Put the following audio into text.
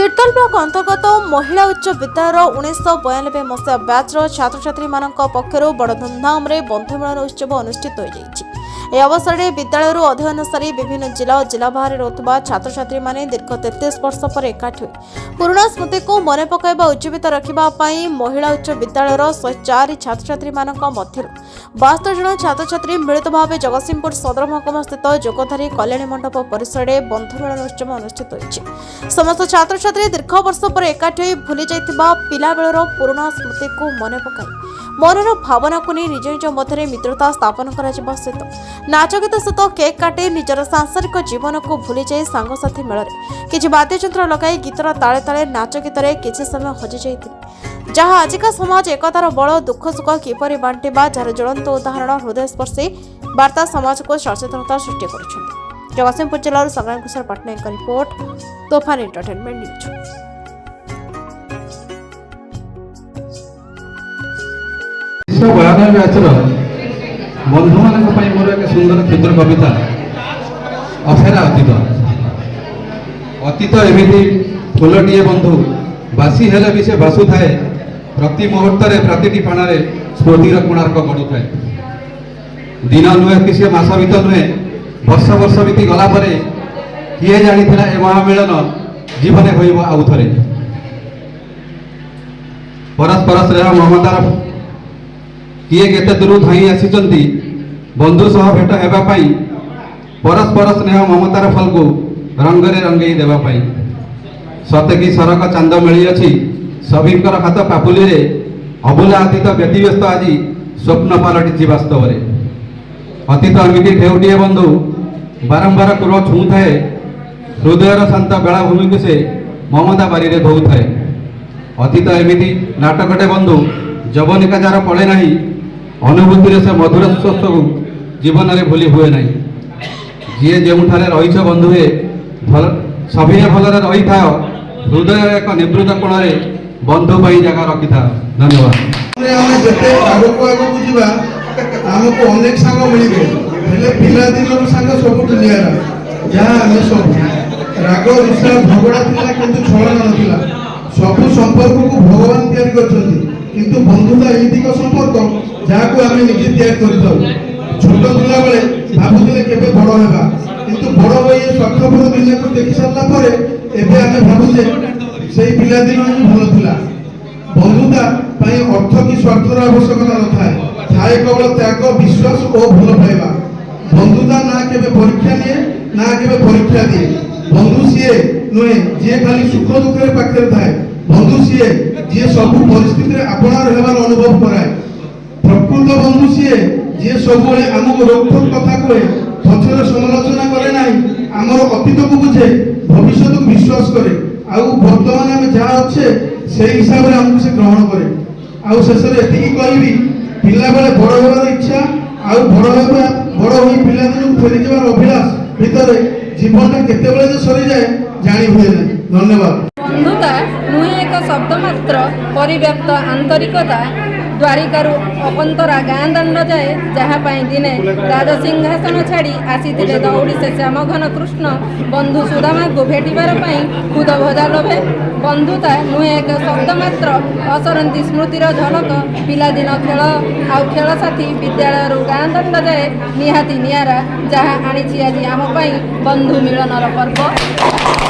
तीर्तल block अंतर्गत महिला उच्च विद्यालय 1992 मसीहा बैचर छात्र छात्री पक्षर बड़ धूमधाम बंधुमिलन उत्सव अनुष्ठित हो अवसर में विद्यालय अध्ययन सारी विभिन्न जिला और जिला बाहर रोकवा छात्र छात्री दीर्घ 33 वर्ष पर एकाठी पुराणा स्मृति को मन पकाइबा उज्जीवित रखापी महिला उच्च विद्यालय 104 छात्र छात्री मध्य 72 जन छात्र छात्री मिलित भाव जगतसिंहपुर सदर महकुमा स्थित जोगधारी कल्याणी मंडप परिसर में बंधुमिलन उत्सव अनुष्ठित हो समस्त छात्र छात्री दीर्घ वर्ष पर एकाठी भूली जाइथिबा पिला बेलर पुराणा स्मृति को मन पकाई मनर भावना को नहीं निज निज मध्य मित्रता स्थापन करा सहित नाच गीत सहित केक काटे निजर सांसारिक जीवन को भूली जाए सांगसाथी मेल किसी वाद्ययंत्र लगाई गीतर ताले ताले नाच गीत किसी समय हजि जाइथिले जहाँ आजिका समाज एकतार बल दुख सुख किपरि बांटिबा जार ज्वलंत उदाहरण हृदयस्पर्शी वार्ता समाज को सचेतनता सृष्टि कर जगतसिंहपुर जिलार संग्राम किशोर पट्टनायक रिपोर्ट तोफान एंटरटेनमेंट न्यूज। बंधु मान मोर एक सुंदर क्षुद्र कविता अफेरा अतीत अतीत एमती फुलटे बंधु बासी हेले भी से भासु थाए प्रति मुहूर्त प्रतिटी पाणारे स्मृतिर कोणार्क गढ़ु थाए दिन नुहे कि सी मास भीत नुहे वर्ष वर्ष बीती गला किए जानी ए महामिलन जीवने होइब आउ थरे परस्पर स्नेह ममतार किए केते दूर धाई आसी बंधु सह भेट हेबाई परस्पर स्नेह ममतार फल को रंगरे रंगई देवाई सते कि सरक चांद मिली अच्छी सभीकर हाथ पापुली रे अबुला अतीत व्यतिव्यस्त आज स्वप्न पलटि वास्तव अतीत एमती ढेउटिए बंधु बारंबार क्रोध छू थाए हृदयर शांत बेलाभूमि को से ममता बारी धो थाए अतीत एमती नाटकटे बंधु जवनिका जार पड़े ना अनुभूति से मधुर स्वस्थ को जीवन में भूली हुए ना जी जो रही बंधु भल सभी भलरे रही था हृदय एक निवृत्त कोण बंधु जगह रखी था। धन्यवाद। आमको अनेक सांग मिले पिलादिन सांग सब निरा जहाँ आम सब राग रुषा झगड़ा था कि छलना ना सब संपर्क को भगवान या बंधुता एमती संपर्क जहाँ को आम निजे या छोट थिला बेले भावुले के बड़ होगा किंतु बड़ हो स्वार्थपर दुनिया को देखी सारापर एवं भावुचे से पिलादिन ही भल था बंधुता अर्थ कि स्वार्थर आवश्यकता न थाए थाए केवल त्याग विश्वास और भल पाइबा बंधुता ना केबे परीक्षा निए ना केबे परीक्षा दिए बंधु सीए नुहे जी खाली सुख दुख पाखे थाए बंधु सीए जी सब परिस्थिति आपणार हेबार अनुभव कराए प्रकृत बंधु सीए जी सब आमको रोकठोक कथा कहे पछर समालोचना करे ना आमर अतीत को बुझे भविष्य को विश्वास करे आउ वर्तमान आम जहाँ अच्छे से हिसाब से आमको से ग्रहण करे आउ शेष में कहबी पिला बेले बड़ होवार इच्छा आउ बड़ हो पिलादिन फेरी जावार अभिलाष भितर जीवन केते सरी जाए जानी हुए ना। धन्यवाद। बंधुता नुहे एक शब्द मात्र परिव्याप्त आंतरिकता द्वारिकारु अपंतरा गाँ दंड जाए जहाँपाई दिने राजसिंहासन छाड़ी आसी दौड़ी से श्यामघन कृष्ण बंधु सुदामा को भेटार खुद भजा लोभे बंधुता नुहे एक शब्द मात्र असरती स्मृतिर झलक पिलादिन खेल आउ खेल साथी विद्यालय गाँ दंड जाए निहाती निआरा जहाँ आनी आज आम बंधु मिलनर पर्व।